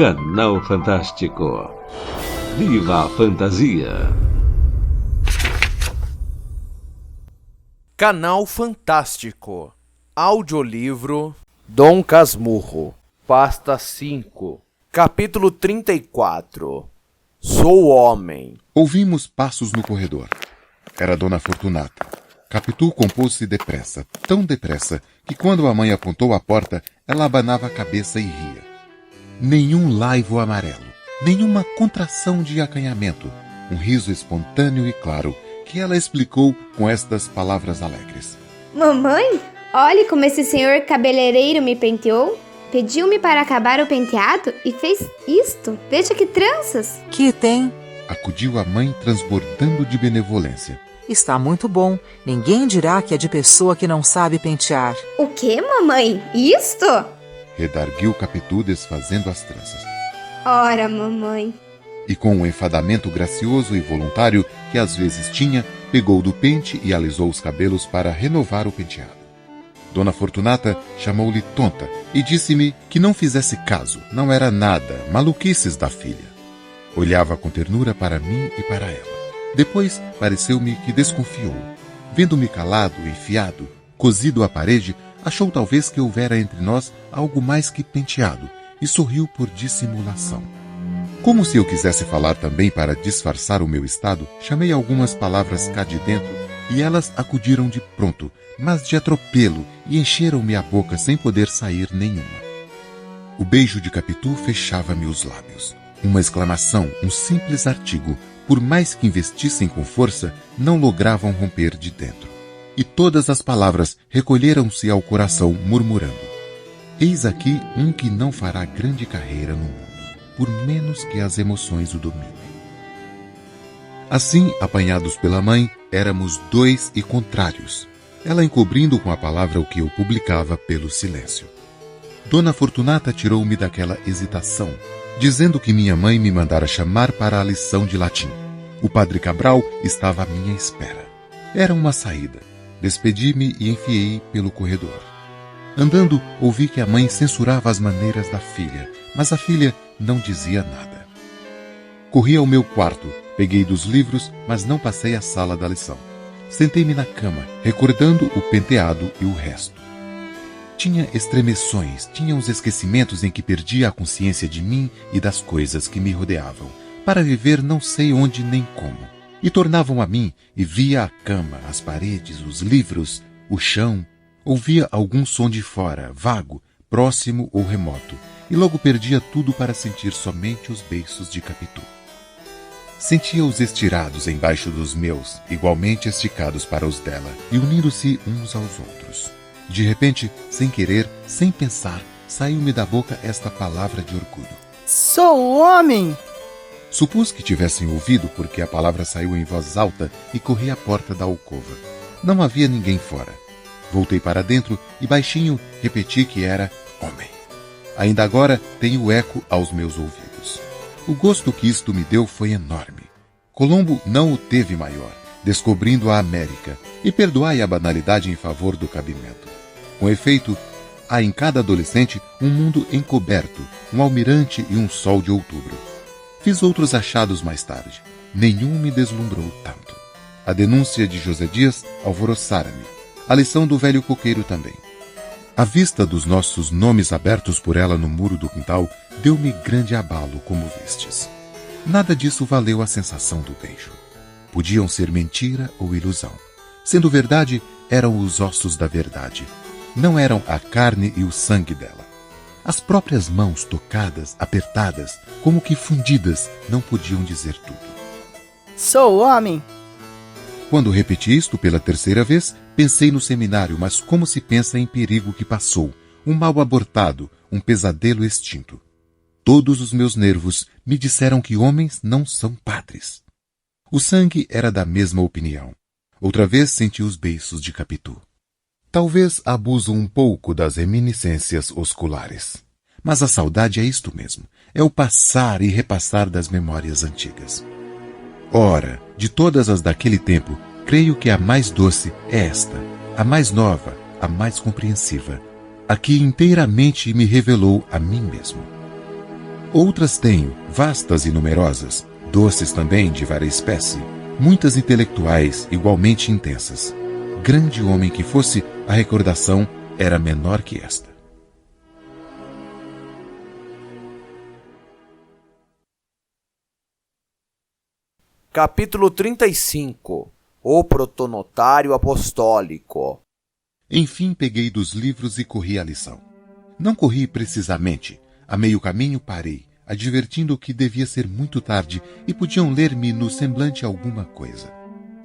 Canal Fantástico. Viva a fantasia! Canal Fantástico. Audiolivro Dom Casmurro. Pasta 5. Capítulo 34. Sou homem. Ouvimos passos no corredor. Era Dona Fortunata. Capitu compôs-se depressa, tão depressa, que quando a mãe apontou a porta, ela abanava a cabeça e ria. Nenhum laivo amarelo, nenhuma contração de acanhamento, um riso espontâneo e claro, que ela explicou com estas palavras alegres. Mamãe, olhe como esse senhor cabeleireiro me penteou. Pediu-me para acabar o penteado e fez isto. Veja que tranças. Que tem? Acudiu a mãe transbordando de benevolência. Está muito bom. Ninguém dirá que é de pessoa que não sabe pentear. O que, mamãe? Isto? Redarguiu Capitu desfazendo as tranças. Ora, mamãe. E com um enfadamento gracioso e voluntário que às vezes tinha, pegou do pente e alisou os cabelos para renovar o penteado. Dona Fortunata chamou-lhe tonta e disse-me que não fizesse caso, não era nada, maluquices da filha. Olhava com ternura para mim e para ela. Depois pareceu-me que desconfiou. Vendo-me calado, enfiado, cosido à parede, achou talvez que houvera entre nós algo mais que penteado e sorriu por dissimulação. Como se eu quisesse falar também para disfarçar o meu estado, chamei algumas palavras cá de dentro e elas acudiram de pronto, mas de atropelo, e encheram-me a boca sem poder sair nenhuma. O beijo de Capitu fechava-me os lábios. Uma exclamação, um simples artigo, por mais que investissem com força, não logravam romper de dentro. E todas as palavras recolheram-se ao coração, murmurando: eis aqui um que não fará grande carreira no mundo, por menos que as emoções o dominem. Assim, apanhados pela mãe, éramos dois e contrários, ela encobrindo com a palavra o que eu publicava pelo silêncio. Dona Fortunata tirou-me daquela hesitação, dizendo que minha mãe me mandara chamar para a lição de latim. O padre Cabral estava à minha espera. Era uma saída. Despedi-me e enfiei pelo corredor. Andando, ouvi que a mãe censurava as maneiras da filha, mas a filha não dizia nada. Corri ao meu quarto, peguei dos livros, mas não passei a sala da lição. Sentei-me na cama, recordando o penteado e o resto. Tinha estremeções, tinha uns esquecimentos em que perdia a consciência de mim e das coisas que me rodeavam, para viver não sei onde nem como. E tornavam a mim, e via a cama, as paredes, os livros, o chão, ouvia algum som de fora, vago, próximo ou remoto, e logo perdia tudo para sentir somente os beiços de Capitu. Sentia-os estirados embaixo dos meus, igualmente esticados para os dela, e unindo-se uns aos outros. De repente, sem querer, sem pensar, saiu-me da boca esta palavra de orgulho. Sou homem! Supus que tivessem ouvido porque a palavra saiu em voz alta e corri à porta da alcova. Não havia ninguém fora. Voltei para dentro e baixinho repeti que era homem. Ainda agora tenho eco aos meus ouvidos. O gosto que isto me deu foi enorme. Colombo não o teve maior, descobrindo a América, e perdoai a banalidade em favor do cabimento. Com efeito, há em cada adolescente um mundo encoberto, um almirante e um sol de outubro. Fiz outros achados mais tarde. Nenhum me deslumbrou tanto. A denúncia de José Dias alvoroçara-me. A lição do velho coqueiro também. A vista dos nossos nomes abertos por ela no muro do quintal deu-me grande abalo, como vistes. Nada disso valeu a sensação do beijo. Podiam ser mentira ou ilusão. Sendo verdade, eram os ossos da verdade. Não eram a carne e o sangue dela. As próprias mãos tocadas, apertadas, como que fundidas, não podiam dizer tudo. Sou homem! Quando repeti isto pela terceira vez, pensei no seminário, mas como se pensa em perigo que passou, um mal abortado, um pesadelo extinto. Todos os meus nervos me disseram que homens não são padres. O sangue era da mesma opinião. Outra vez senti os beiços de Capitu. Talvez abuso um pouco das reminiscências osculares. Mas a saudade é isto mesmo, é o passar e repassar das memórias antigas. Ora, de todas as daquele tempo, creio que a mais doce é esta, a mais nova, a mais compreensiva, a que inteiramente me revelou a mim mesmo. Outras tenho, vastas e numerosas, doces também de várias espécie, muitas intelectuais igualmente intensas. Grande homem que fosse, a recordação era menor que esta. Capítulo 35. O protonotário apostólico. Enfim peguei dos livros e corri à lição. Não corri precisamente. A meio caminho parei, advertindo que devia ser muito tarde e podiam ler-me no semblante alguma coisa.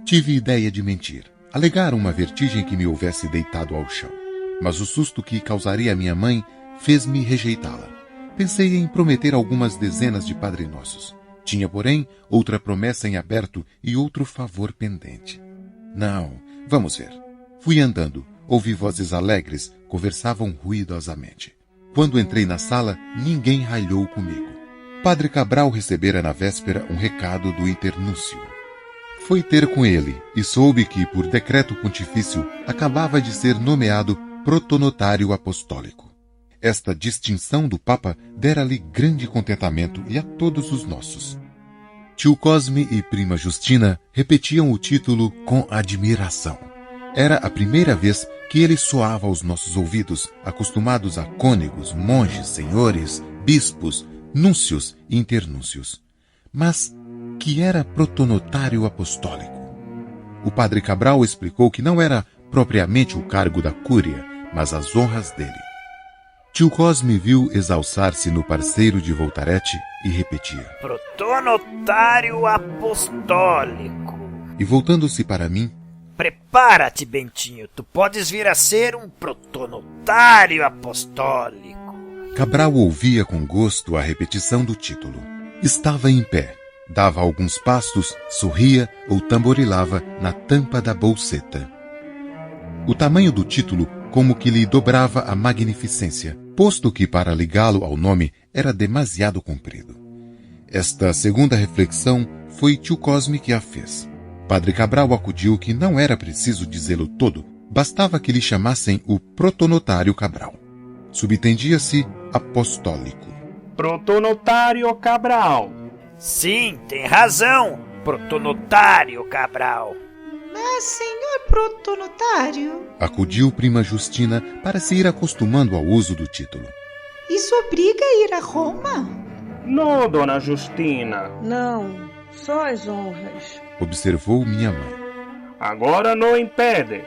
Tive ideia de mentir, alegar uma vertigem que me houvesse deitado ao chão. Mas o susto que causaria a minha mãe fez-me rejeitá-la. Pensei em prometer algumas dezenas de Padre Nossos. Tinha, porém, outra promessa em aberto e outro favor pendente. Não, vamos ver. Fui andando, ouvi vozes alegres, conversavam ruidosamente. Quando entrei na sala, ninguém ralhou comigo. Padre Cabral recebera na véspera um recado do internúncio. Foi ter com ele e soube que, por decreto pontifício, acabava de ser nomeado protonotário apostólico. Esta distinção do Papa dera-lhe grande contentamento e a todos os nossos. Tio Cosme e prima Justina repetiam o título com admiração. Era a primeira vez que ele soava aos nossos ouvidos, acostumados a cônegos, monges, senhores, bispos, núncios e internúncios. Mas que era protonotário apostólico. O padre Cabral explicou que não era propriamente o cargo da cúria, mas as honras dele. Tio Cosme viu exalçar-se no parceiro de Voltarete e repetia: Protonotário apostólico. E voltando-se para mim: Prepara-te, Bentinho, tu podes vir a ser um protonotário apostólico. Cabral ouvia com gosto a repetição do título. Estava em pé, dava alguns passos, sorria ou tamborilava na tampa da bolseta. O tamanho do título como que lhe dobrava a magnificência, posto que para ligá-lo ao nome era demasiado comprido. Esta segunda reflexão foi tio Cosme que a fez. Padre Cabral acudiu que não era preciso dizê-lo todo, bastava que lhe chamassem o protonotário Cabral. Subtendia-se apostólico. Protonotário Cabral. Sim, tem razão, protonotário Cabral. Mas, senhor protonotário, Acudiu prima Justina para se ir acostumando ao uso do título. isso obriga a ir a Roma? Não, dona Justina. Não, só as honras. Observou minha mãe. Agora não impede.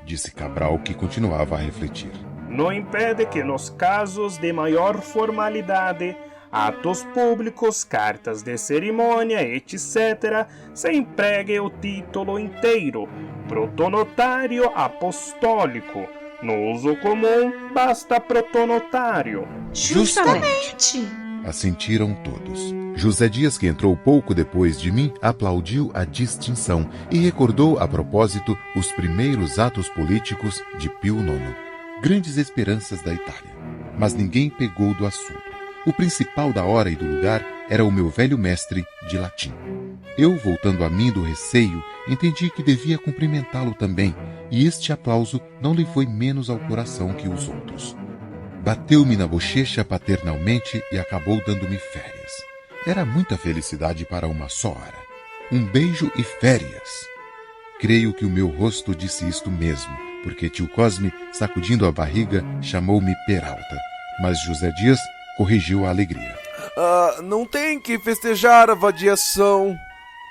Disse Cabral, que continuava a refletir. Não impede que nos casos de maior formalidade, atos públicos, cartas de cerimônia, etc., se empregue o título inteiro, protonotário apostólico. No uso comum, basta protonotário. Justamente. Assentiram todos. José Dias, que entrou pouco depois de mim, aplaudiu a distinção e recordou a propósito os primeiros atos políticos de Pio IX. Grandes esperanças da Itália. Mas ninguém pegou do assunto. O principal da hora e do lugar era o meu velho mestre de latim. Eu, voltando a mim do receio, entendi que devia cumprimentá-lo também, e este aplauso não lhe foi menos ao coração que os outros. Bateu-me na bochecha paternalmente e acabou dando-me férias. Era muita felicidade para uma só hora. Um beijo e férias. Creio que o meu rosto disse isto mesmo, porque tio Cosme, sacudindo a barriga, chamou-me Peralta. Mas José Dias corrigiu a alegria. Não tem que festejar a vadiação.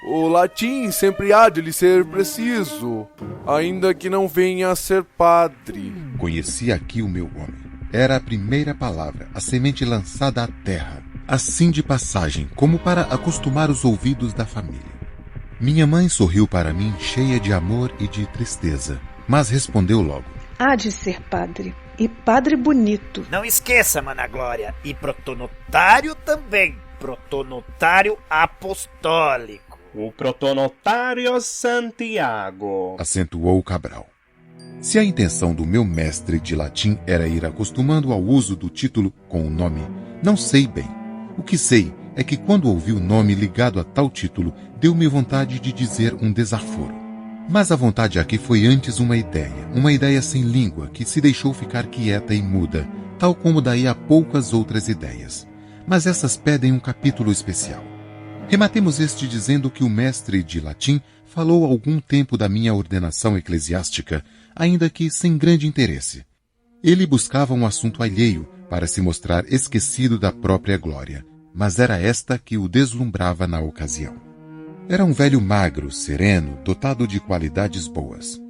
O latim sempre há de lhe ser preciso, ainda que não venha a ser padre. Conheci aqui o meu homem. Era a primeira palavra, a semente lançada à terra, assim de passagem, como para acostumar os ouvidos da família. Minha mãe sorriu para mim, cheia de amor e de tristeza, mas respondeu logo: Há de ser padre, e padre bonito. Não esqueça, mana Glória, e protonotário também, protonotário apostólico. O protonotário Santiago. Acentuou Cabral. Se a intenção do meu mestre de latim era ir acostumando ao uso do título com o nome, não sei bem. O que sei é que quando ouvi o nome ligado a tal título, deu-me vontade de dizer um desaforo. Mas a vontade aqui foi antes uma ideia sem língua que se deixou ficar quieta e muda, tal como daí a poucas outras ideias. mas essas pedem um capítulo especial. Rematemos este dizendo que o mestre de latim falou algum tempo da minha ordenação eclesiástica, ainda que sem grande interesse. Ele buscava um assunto alheio para se mostrar esquecido da própria glória, mas era esta que o deslumbrava na ocasião. Era um velho magro, sereno, dotado de qualidades boas.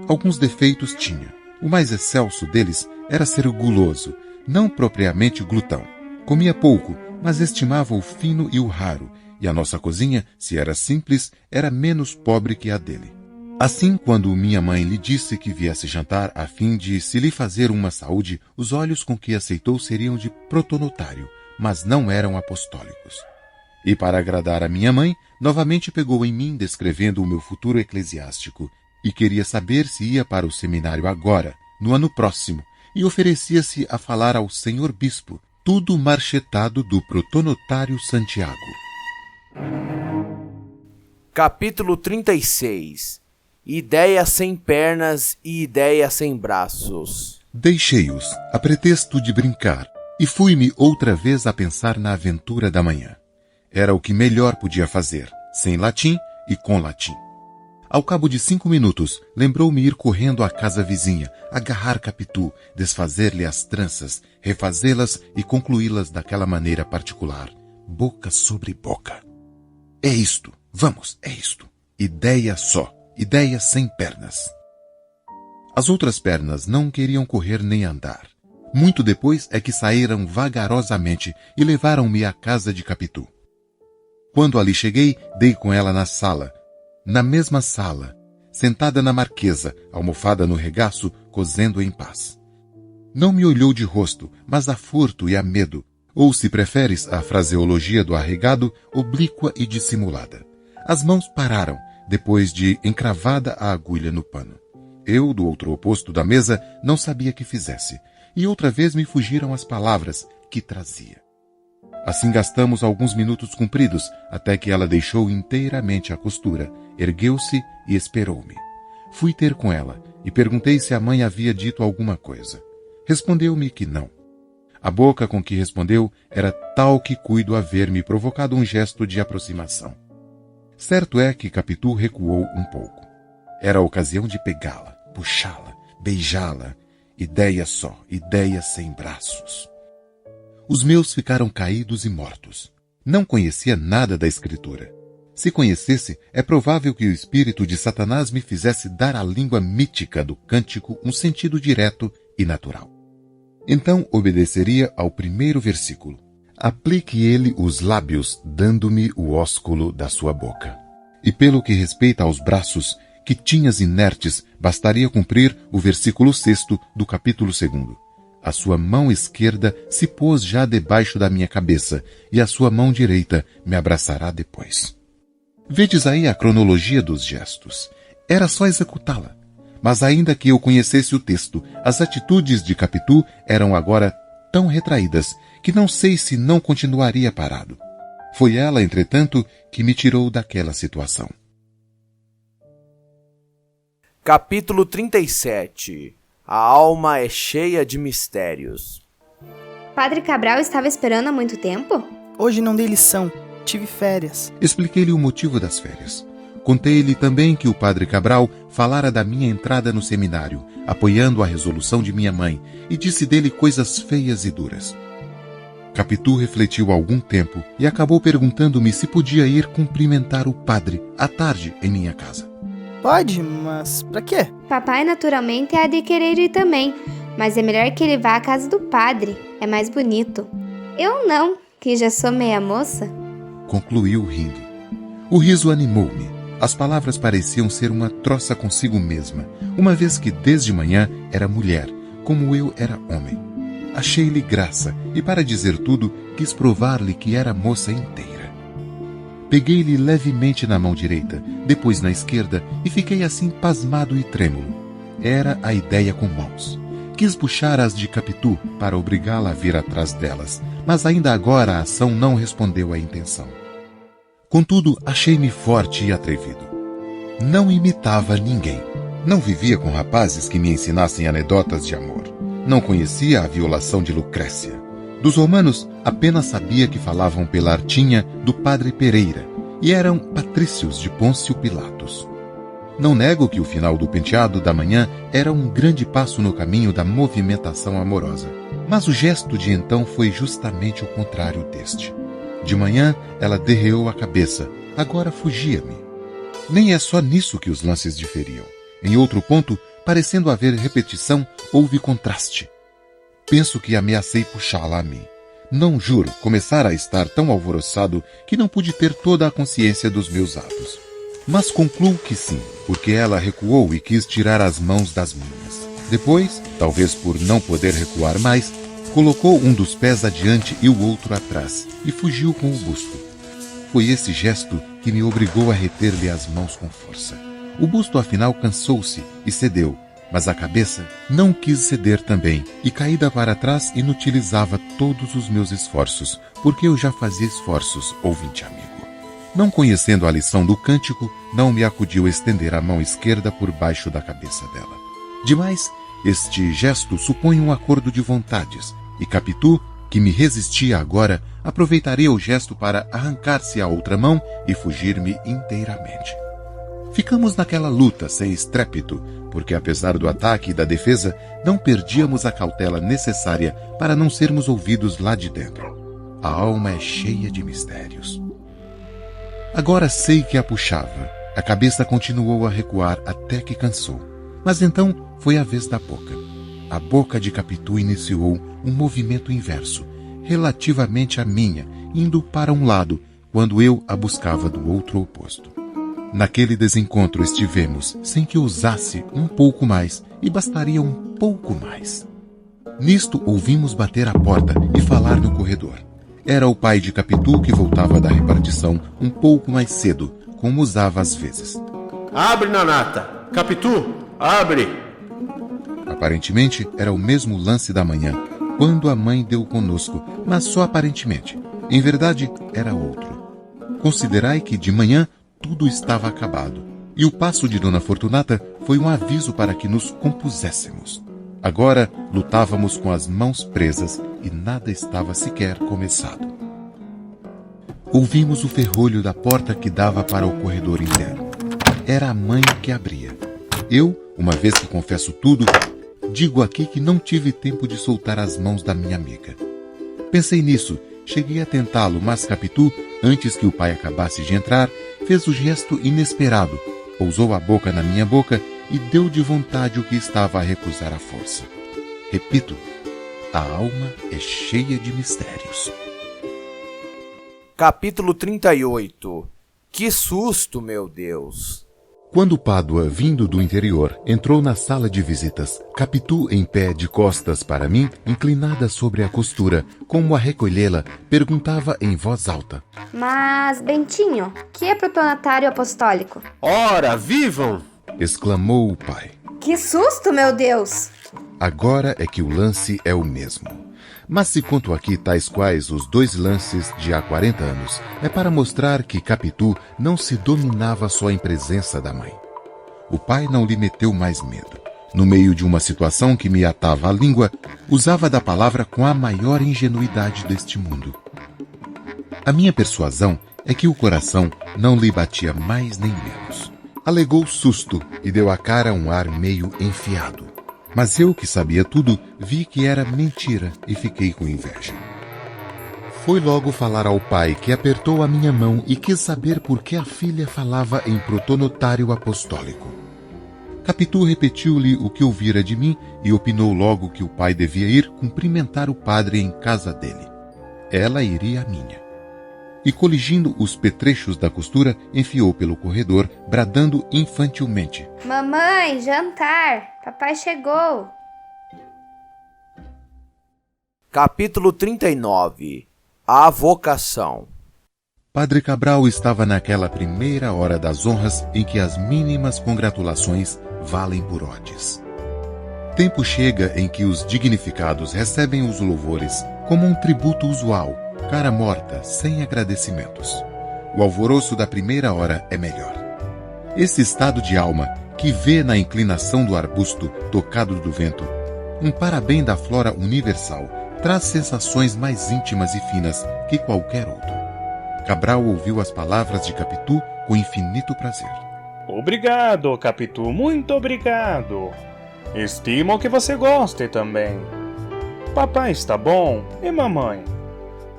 Alguns defeitos tinha. O mais excelso deles era ser guloso, não propriamente glutão. Comia pouco, mas estimava o fino e o raro, e a nossa cozinha, se era simples, era menos pobre que a dele. Assim, quando minha mãe lhe disse que viesse jantar a fim de se lhe fazer uma saúde, os olhos com que aceitou seriam de protonotário, mas não eram apostólicos. E para agradar a minha mãe, novamente pegou em mim descrevendo o meu futuro eclesiástico, e queria saber se ia para o seminário agora, no ano próximo, e oferecia-se a falar ao senhor bispo, tudo marchetado do protonotário Santiago. Capítulo 36. Ideia sem pernas e ideia sem braços. Deixei-os, a pretexto de brincar, e fui-me outra vez a pensar na aventura da manhã. Era o que melhor podia fazer, sem latim e com latim. Ao cabo de 5 minutos, lembrou-me ir correndo à casa vizinha, agarrar Capitu, desfazer-lhe as tranças, refazê-las e concluí-las daquela maneira particular, boca sobre boca. É isto, vamos, é isto. Ideia só, ideia sem pernas. As outras pernas não queriam correr nem andar. Muito depois é que saíram vagarosamente e levaram-me à casa de Capitu. Quando ali cheguei, dei com ela na sala. Na mesma sala, sentada na marquesa, almofada no regaço, cozendo em paz. Não me olhou de rosto, mas a furto e a medo, ou, se preferes a fraseologia do arregado, oblíqua e dissimulada. As mãos pararam, depois de encravada a agulha no pano. Eu, do outro oposto da mesa, não sabia que fizesse, e outra vez me fugiram as palavras que trazia. Assim gastamos alguns minutos compridos, até que ela deixou inteiramente a costura, ergueu-se e esperou-me. Fui ter com ela, e perguntei se a mãe havia dito alguma coisa. Respondeu-me que não. A boca com que respondeu era tal que cuido haver-me provocado um gesto de aproximação. Certo é que Capitu recuou um pouco. Era a ocasião de pegá-la, puxá-la, beijá-la. Ideia só, ideia sem braços. Os meus ficaram caídos e mortos. Não conhecia nada da escritura. Se conhecesse, é provável que o espírito de Satanás me fizesse dar à língua mítica do cântico um sentido direto e natural. Então obedeceria ao primeiro versículo. Aplique ele os lábios, dando-me o ósculo da sua boca. E pelo que respeita aos braços, que tinhas inertes, bastaria cumprir o versículo 6º do capítulo 2º. A sua mão esquerda se pôs já debaixo da minha cabeça, e a sua mão direita me abraçará depois. Vedes aí a cronologia dos gestos. Era só executá-la. Mas ainda que eu conhecesse o texto, as atitudes de Capitu eram agora tão retraídas que não sei se não continuaria parado. Foi ela, entretanto, que me tirou daquela situação. Capítulo 37. A alma é cheia de mistérios. Padre Cabral estava esperando há muito tempo? Hoje não dei lição. Tive férias. Expliquei-lhe o motivo das férias. Contei-lhe também que o padre Cabral falara da minha entrada no seminário, apoiando a resolução de minha mãe, e disse dele coisas feias e duras. Capitu refletiu algum tempo e acabou perguntando-me se podia ir cumprimentar o padre à tarde em minha casa. Pode, mas pra quê? Papai naturalmente há de querer ir também, mas é melhor que ele vá à casa do padre. É mais bonito. Eu não, que já sou meia moça. Concluiu rindo. O riso animou-me. As palavras pareciam ser uma troça consigo mesma, uma vez que desde manhã era mulher, como eu era homem. Achei-lhe graça e, para dizer tudo, quis provar-lhe que era moça inteira. Peguei-lhe levemente na mão direita, depois na esquerda, e fiquei assim pasmado e trêmulo. Era a ideia com mãos. Quis puxar as de Capitu para obrigá-la a vir atrás delas, mas ainda agora a ação não respondeu à intenção. Contudo, achei-me forte e atrevido. Não imitava ninguém. Não vivia com rapazes que me ensinassem anedotas de amor. Não conhecia a violação de Lucrécia. Dos romanos, apenas sabia que falavam pela artinha do padre Pereira, e eram patrícios de Pôncio Pilatos. Não nego que o final do penteado da manhã era um grande passo no caminho da movimentação amorosa, mas o gesto de então foi justamente o contrário deste. De manhã, ela derreou a cabeça, agora fugia-me. Nem é só nisso que os lances diferiam. Em outro ponto, parecendo haver repetição, houve contraste. Penso que ameacei puxá-la a mim. Não juro começar a estar tão alvoroçado que não pude ter toda a consciência dos meus atos. Mas concluo que sim, porque ela recuou e quis tirar as mãos das minhas. Depois, talvez por não poder recuar mais, colocou um dos pés adiante e o outro atrás, e fugiu com o busto. Foi esse gesto que me obrigou a reter-lhe as mãos com força. O busto afinal cansou-se e cedeu, mas a cabeça não quis ceder também, e caída para trás inutilizava todos os meus esforços, porque eu já fazia esforços, ouvinte amigo. Não conhecendo a lição do cântico, não me acudiu estender a mão esquerda por baixo da cabeça dela. Demais, este gesto supõe um acordo de vontades, e Capitu, que me resistia agora, aproveitaria o gesto para arrancar-se a outra mão e fugir-me inteiramente. Ficamos naquela luta sem estrépito, porque apesar do ataque e da defesa, não perdíamos a cautela necessária para não sermos ouvidos lá de dentro. A alma é cheia de mistérios. Agora sei que a puxava. A cabeça continuou a recuar até que cansou. Mas então foi a vez da boca. A boca de Capitu iniciou um movimento inverso, relativamente à minha, indo para um lado, quando eu a buscava do outro oposto. Naquele desencontro estivemos, sem que ousasse um pouco mais, e bastaria um pouco mais. Nisto ouvimos bater à porta e falar no corredor. Era o pai de Capitu que voltava da repartição um pouco mais cedo, como usava às vezes. Abre, Nanata! Capitu, abre! Aparentemente era o mesmo lance da manhã, quando a mãe deu conosco, mas só aparentemente. Em verdade, era outro. Considerai que de manhã tudo estava acabado, e o passo de Dona Fortunata foi um aviso para que nos compuséssemos. Agora lutávamos com as mãos presas e nada estava sequer começado. Ouvimos o ferrolho da porta que dava para o corredor interno. Era a mãe que abria. Eu, uma vez que confesso tudo, digo aqui que não tive tempo de soltar as mãos da minha amiga. Pensei nisso, cheguei a tentá-lo, mas Capitu, antes que o pai acabasse de entrar, fez o gesto inesperado, pousou a boca na minha boca e deu de vontade o que estava a recusar à força. Repito, a alma é cheia de mistérios. Capítulo 38. Que susto, meu Deus! Quando Pádua, vindo do interior, entrou na sala de visitas, Capitu, em pé de costas para mim, inclinada sobre a costura, como a recolhê-la, perguntava em voz alta. Mas, Bentinho, que é protonatário apostólico? Ora, vivam! Exclamou o pai. Que susto, meu Deus! Agora é que o lance é o mesmo. Mas se conto aqui tais quais os 2 lances de há 40 anos, é para mostrar que Capitu não se dominava só em presença da mãe. O pai não lhe meteu mais medo. No meio de uma situação que me atava a língua, usava da palavra com a maior ingenuidade deste mundo. A minha persuasão é que o coração não lhe batia mais nem menos. Alegou susto e deu à cara um ar meio enfiado. Mas eu, que sabia tudo, vi que era mentira e fiquei com inveja. Foi logo falar ao pai, que apertou a minha mão e quis saber por que a filha falava em protonotário apostólico. Capitu repetiu-lhe o que ouvira de mim e opinou logo que o pai devia ir cumprimentar o padre em casa dele. Ela iria à minha. E coligindo os petrechos da costura, enfiou pelo corredor, bradando infantilmente. Mamãe, jantar! Papai chegou! Capítulo 39. A vocação. Padre Cabral estava naquela primeira hora das honras em que as mínimas congratulações valem por odes. Tempo chega em que os dignificados recebem os louvores como um tributo usual, cara morta, sem agradecimentos. O alvoroço da primeira hora é melhor. Esse estado de alma, que vê na inclinação do arbusto tocado do vento, um parabéns da flora universal, traz sensações mais íntimas e finas que qualquer outro. Cabral ouviu as palavras de Capitu com infinito prazer. Obrigado, Capitu, muito obrigado. Estimo que você goste também. Papai está bom? E mamãe?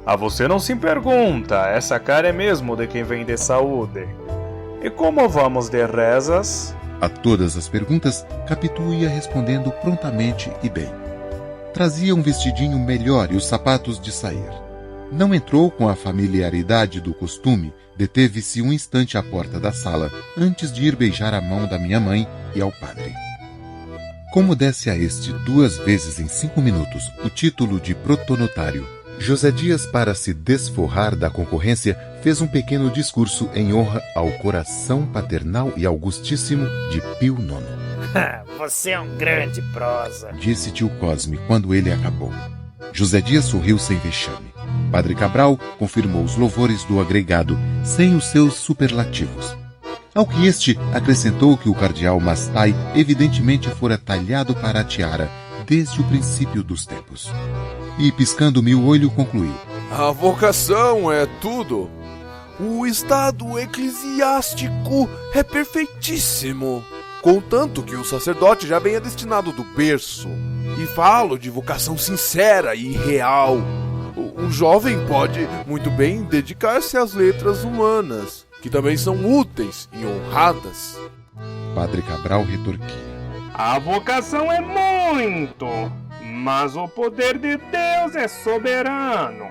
A você não se pergunta, essa cara é mesmo de quem vem de saúde. E como vamos de rezas? A todas as perguntas, Capitu ia respondendo prontamente e bem. Trazia um vestidinho melhor e os sapatos de sair. Não entrou com a familiaridade do costume, deteve-se um instante à porta da sala, antes de ir beijar a mão da minha mãe e ao padre. Como desse a este 2 vezes em 5 minutos o título de protonotário, José Dias, para se desforrar da concorrência, fez um pequeno discurso em honra ao coração paternal e augustíssimo de Pio IX. Você é um grande prosa, disse tio Cosme quando ele acabou. José Dias sorriu sem vexame. Padre Cabral confirmou os louvores do agregado, sem os seus superlativos. Ao que este acrescentou que o cardeal Mastai evidentemente fora talhado para a tiara desde o princípio dos tempos. E, piscando-me o olho, concluiu: a vocação é tudo. O estado eclesiástico é perfeitíssimo, contanto que o sacerdote já venha destinado do berço. E falo de vocação sincera e real. Um jovem pode muito bem dedicar-se às letras humanas, que também são úteis e honradas. Padre Cabral retorquia: a vocação é muito, mas o poder de Deus é soberano.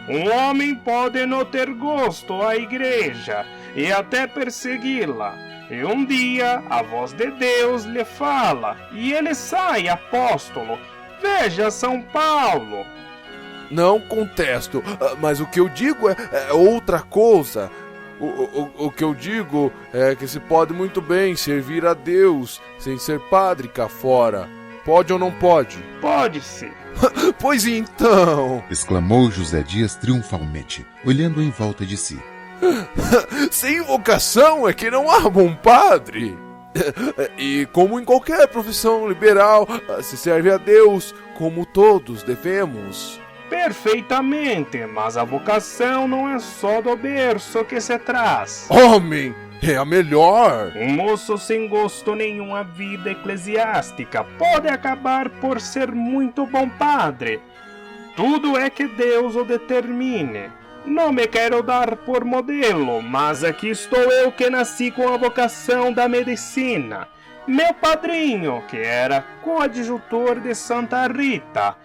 Um homem pode não ter gosto à igreja e até persegui-la, e um dia a voz de Deus lhe fala e ele sai apóstolo. Veja São Paulo. Não contesto, mas o que eu digo é outra coisa. O que eu digo é que se pode muito bem servir a Deus sem ser padre cá fora. Pode ou não pode? Pode ser. Pois então, exclamou José Dias triunfalmente, olhando em volta de si. Sem vocação é que não há bom padre. E como em qualquer profissão liberal, se serve a Deus como todos devemos. Perfeitamente, mas a vocação não é só do berço que se traz. Homem, é a melhor. Um moço sem gosto nenhum à vida eclesiástica pode acabar por ser muito bom padre. Tudo é que Deus o determine. Não me quero dar por modelo, mas aqui estou eu que nasci com a vocação da medicina. Meu padrinho, que era coadjutor de Santa Rita,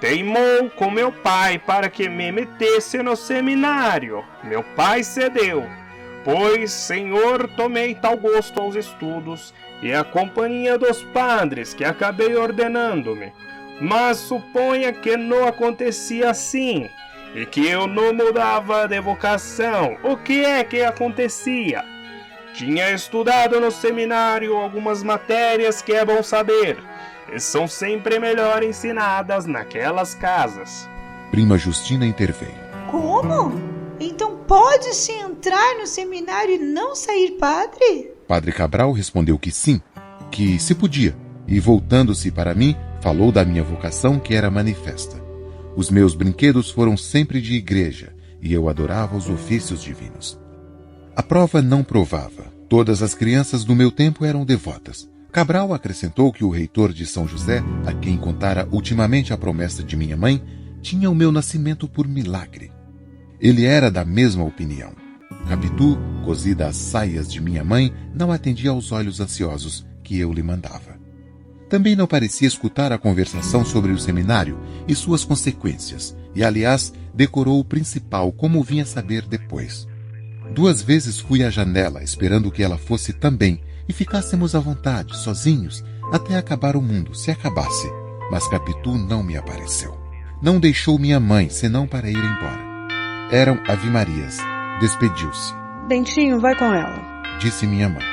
teimou com meu pai para que me metesse no seminário. Meu pai cedeu, pois, senhor, tomei tal gosto aos estudos e à companhia dos padres que acabei ordenando-me. Mas suponha que não acontecia assim, e que eu não mudava de vocação. O que é que acontecia? Tinha estudado no seminário algumas matérias que é bom saber, e são sempre melhor ensinadas naquelas casas. Prima Justina interveio. Como? Então pode-se entrar no seminário e não sair padre? Padre Cabral respondeu que sim, que se podia, e voltando-se para mim, falou da minha vocação que era manifesta. Os meus brinquedos foram sempre de igreja, e eu adorava os ofícios divinos. A prova não provava. Todas as crianças do meu tempo eram devotas. Cabral acrescentou que o reitor de São José, a quem contara ultimamente a promessa de minha mãe, tinha o meu nascimento por milagre. Ele era da mesma opinião. Capitu, cosida às saias de minha mãe, não atendia aos olhos ansiosos que eu lhe mandava. Também não parecia escutar a conversação sobre o seminário e suas consequências, e, aliás, decorou o principal, como vinha saber depois. 2 vezes fui à janela, esperando que ela fosse também, e ficássemos à vontade, sozinhos, até acabar o mundo, se acabasse. Mas Capitu não me apareceu. Não deixou minha mãe, senão para ir embora. Eram ave-marias. Despediu-se. Bentinho, vai com ela, disse minha mãe.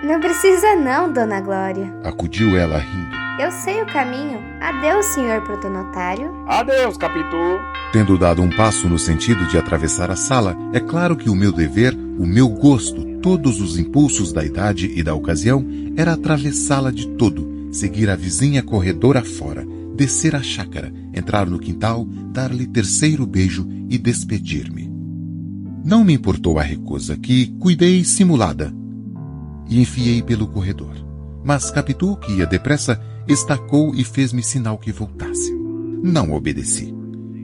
Não precisa não, Dona Glória. Acudiu ela rindo. Eu sei o caminho. Adeus, senhor protonotário. Adeus, Capitu. Tendo dado um passo no sentido de atravessar a sala, é claro que o meu dever, o meu gosto, todos os impulsos da idade e da ocasião, era atravessá-la de todo, seguir a vizinha corredora fora, descer à chácara, entrar no quintal, dar-lhe terceiro beijo e despedir-me. Não me importou a recusa, que cuidei simulada, e enfiei pelo corredor. Mas Capitu, que ia depressa, estacou e fez-me sinal que voltasse. Não obedeci.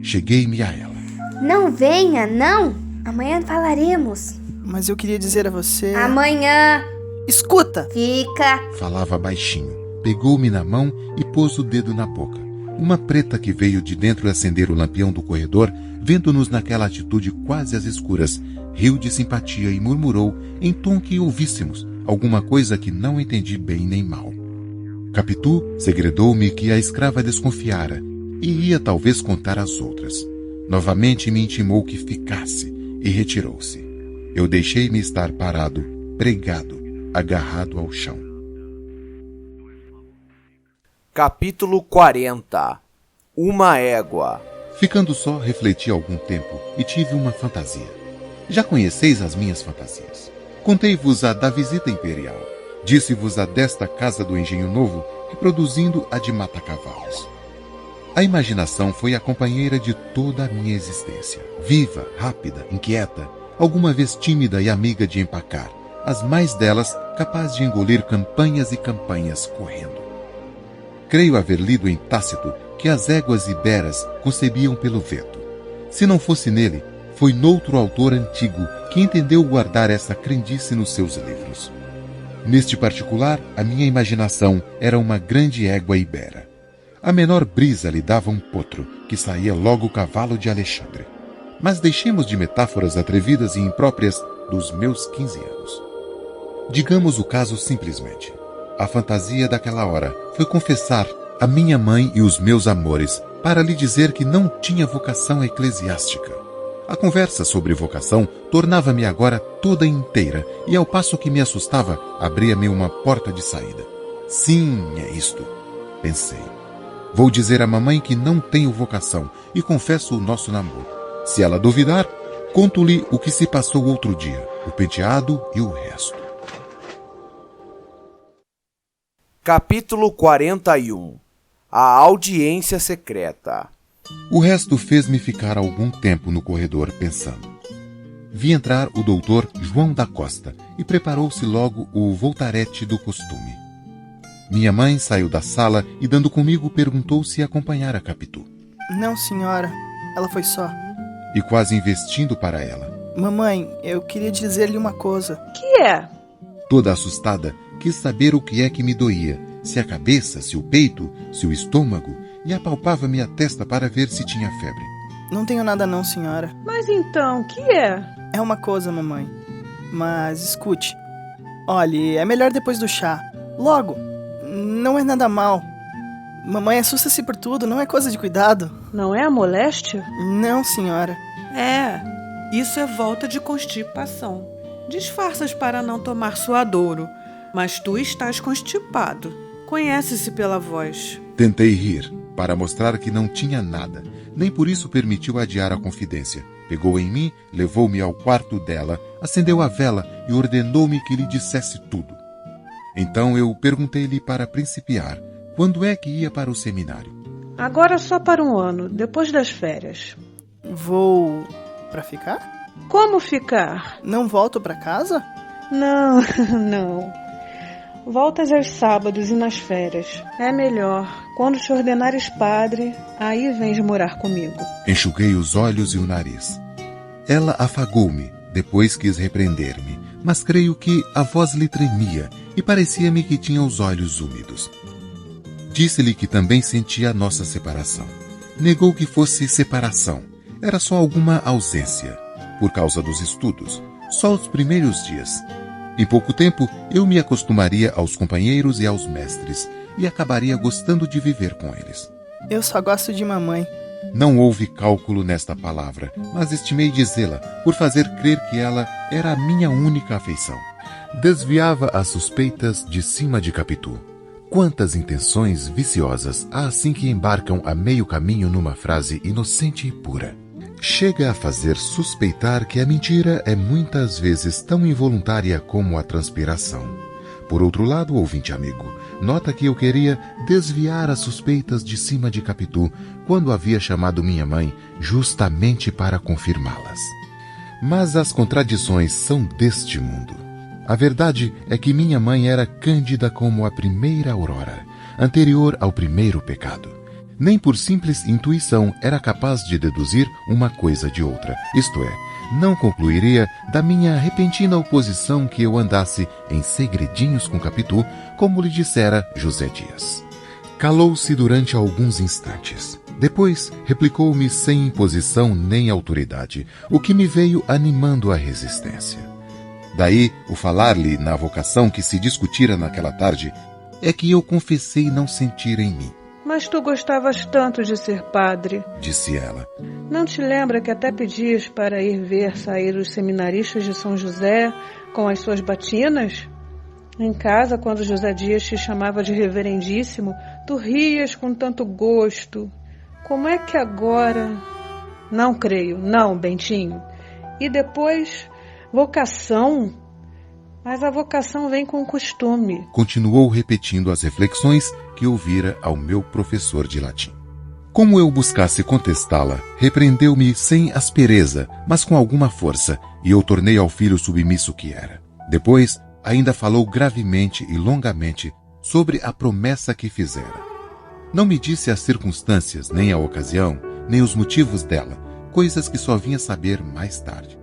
Cheguei-me a ela. Não venha, não! Amanhã falaremos. Mas eu queria dizer a você... Amanhã! Escuta! Fica! Falava baixinho. Pegou-me na mão e pôs o dedo na boca. Uma preta que veio de dentro acender o lampião do corredor, vendo-nos naquela atitude quase às escuras, riu de simpatia e murmurou, em tom que ouvíssemos, alguma coisa que não entendi bem nem mal. Capitu segredou-me que a escrava desconfiara e ia talvez contar às outras. Novamente me intimou que ficasse e retirou-se. Eu deixei-me estar parado, pregado, agarrado ao chão. Capítulo 40. Uma égua. Ficando só, refleti algum tempo e tive uma fantasia. Já conheceis as minhas fantasias. Contei-vos a da visita imperial. Disse-vos a desta casa do Engenho Novo, reproduzindo a de Mata-Cavalos. A imaginação foi a companheira de toda a minha existência. Viva, rápida, inquieta, alguma vez tímida e amiga de empacar, as mais delas capaz de engolir campanhas e campanhas correndo. Creio haver lido em Tácito que as éguas iberas concebiam pelo vento. Se não fosse nele, foi noutro autor antigo que entendeu guardar essa crendice nos seus livros. Neste particular, a minha imaginação era uma grande égua ibera. A menor brisa lhe dava um potro, que saía logo o cavalo de Alexandre. Mas deixemos de metáforas atrevidas e impróprias dos meus 15 anos. Digamos o caso simplesmente. A fantasia daquela hora foi confessar a minha mãe e os meus amores para lhe dizer que não tinha vocação eclesiástica. A conversa sobre vocação tornava-me agora toda inteira e, ao passo que me assustava, abria-me uma porta de saída. Sim, é isto, pensei. Vou dizer à mamãe que não tenho vocação e confesso o nosso namoro. Se ela duvidar, conto-lhe o que se passou outro dia, o penteado e o resto. Capítulo 41. A audiência secreta. O resto fez-me ficar algum tempo no corredor pensando. Vi entrar o doutor João da Costa e preparou-se logo o voltarete do costume. Minha mãe saiu da sala e, dando comigo, perguntou se acompanhara Capitu. Não, senhora. Ela foi só. E quase investindo para ela. Mamãe, eu queria dizer-lhe uma coisa. Que é? Toda assustada, quis saber o que é que me doía, se a cabeça, se o peito, se o estômago, e apalpava-me a testa para ver se tinha febre. Não tenho nada não, senhora. Mas então, que é? É uma coisa, mamãe. Mas escute. Olhe, é melhor depois do chá. Logo. Não é nada mal. Mamãe assusta-se por tudo, não é coisa de cuidado. Não é a moléstia? Não, senhora. É, isso é volta de constipação. Disfarças para não tomar suadouro, mas tu estás constipado. Conhece-se pela voz. Tentei rir, para mostrar que não tinha nada, nem por isso permitiu adiar a confidência. Pegou em mim, levou-me ao quarto dela, acendeu a vela e ordenou-me que lhe dissesse tudo. Então eu perguntei-lhe para principiar, quando é que ia para o seminário? Agora só para 1 ano, depois das férias. Vou... para ficar? Como ficar? Não volto para casa? Não, não. Voltas aos sábados e nas férias. É melhor. Quando te ordenares padre, aí vens morar comigo. Enxuguei os olhos e o nariz. Ela afagou-me, depois quis repreender-me, mas creio que a voz lhe tremia e parecia-me que tinha os olhos úmidos. Disse-lhe que também sentia a nossa separação. Negou que fosse separação. Era só alguma ausência, por causa dos estudos, só os primeiros dias. Em pouco tempo, eu me acostumaria aos companheiros e aos mestres, e acabaria gostando de viver com eles. Eu só gosto de mamãe. Não houve cálculo nesta palavra, mas estimei dizê-la, por fazer crer que ela era a minha única afeição. Desviava as suspeitas de cima de Capitu. Quantas intenções viciosas há assim que embarcam a meio caminho numa frase inocente e pura. Chega a fazer suspeitar que a mentira é muitas vezes tão involuntária como a transpiração. Por outro lado, ouvinte amigo, nota que eu queria desviar as suspeitas de cima de Capitu quando havia chamado minha mãe justamente para confirmá-las. Mas as contradições são deste mundo. A verdade é que minha mãe era cândida como a primeira aurora, anterior ao primeiro pecado. Nem por simples intuição era capaz de deduzir uma coisa de outra, isto é, não concluiria da minha repentina oposição que eu andasse em segredinhos com Capitu, como lhe dissera José Dias. Calou-se durante alguns instantes. Depois replicou-me sem imposição nem autoridade, o que me veio animando a resistência. Daí, o falar-lhe na vocação que se discutira naquela tarde, é que eu confessei não sentir em mim. Mas tu gostavas tanto de ser padre, disse ela. Não te lembra que até pedias para ir ver sair os seminaristas de São José com as suas batinas? Em casa, quando José Dias te chamava de reverendíssimo, tu rias com tanto gosto. Como é que agora... Não creio, não, Bentinho. E depois, vocação? Mas a vocação vem com costume. Continuou repetindo as reflexões que ouvira ao meu professor de latim. Como eu buscasse contestá-la, repreendeu-me sem aspereza, mas com alguma força, e eu tornei ao filho submisso que era. Depois, ainda falou gravemente e longamente sobre a promessa que fizera. Não me disse as circunstâncias, nem a ocasião, nem os motivos dela, coisas que só vinha saber mais tarde.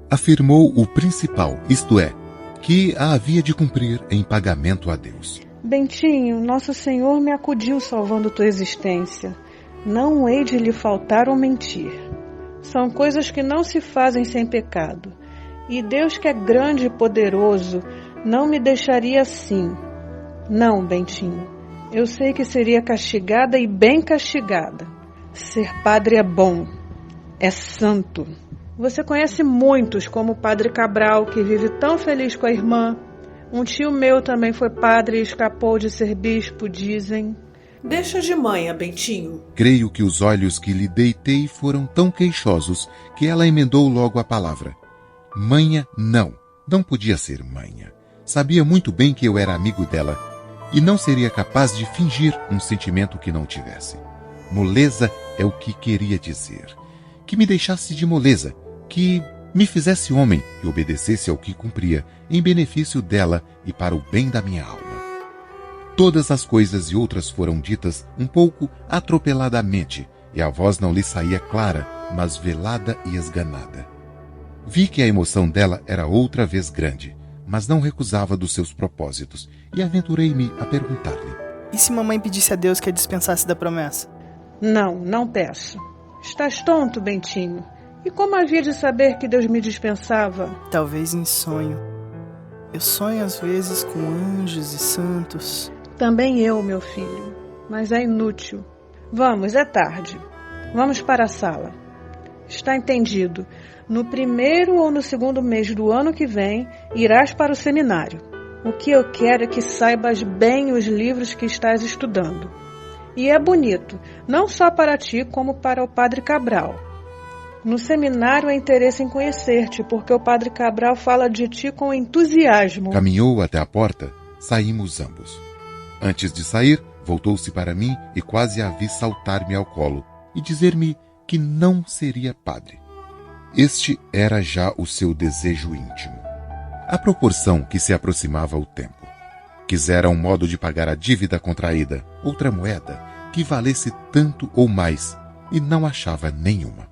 Afirmou o principal, isto é, que a havia de cumprir em pagamento a Deus. Bentinho, Nosso Senhor me acudiu salvando tua existência. Não hei de lhe faltar ou mentir. São coisas que não se fazem sem pecado. E Deus, que é grande e poderoso, não me deixaria assim. Não, Bentinho, eu sei que seria castigada e bem castigada. Ser padre é bom, é santo. Você conhece muitos, como o padre Cabral, que vive tão feliz com a irmã. Um tio meu também foi padre e escapou de ser bispo, dizem. Deixa de manha, Bentinho. Creio que os olhos que lhe deitei foram tão queixosos que ela emendou logo a palavra. Manha, não podia ser manha. Sabia muito bem que eu era amigo dela e não seria capaz de fingir um sentimento que não tivesse. Moleza é o que queria dizer. Que me deixasse de moleza, que me fizesse homem e obedecesse ao que cumpria, em benefício dela e para o bem da minha alma. Todas as coisas e outras foram ditas um pouco atropeladamente, e a voz não lhe saía clara, mas velada e esganada. Vi que a emoção dela era outra vez grande, mas não recusava dos seus propósitos, e aventurei-me a perguntar-lhe. E se mamãe pedisse a Deus que a dispensasse da promessa? Não peço. Estás tonto, Bentinho. E como havia de saber que Deus me dispensava? Talvez em sonho. Eu sonho às vezes com anjos e santos. Também eu, meu filho. Mas é inútil. Vamos, é tarde. Vamos para a sala. Está entendido. No 1º ou no 2º mês do ano que vem, irás para o seminário. O que eu quero é que saibas bem os livros que estás estudando. E é bonito, não só para ti, como para o padre Cabral. No seminário há interesse em conhecer-te, porque o padre Cabral fala de ti com entusiasmo. Caminhou até a porta, saímos ambos. Antes de sair, voltou-se para mim e quase a vi saltar-me ao colo e dizer-me que não seria padre. Este era já o seu desejo íntimo. À proporção que se aproximava o tempo. Quisera um modo de pagar a dívida contraída, outra moeda, que valesse tanto ou mais, e não achava nenhuma.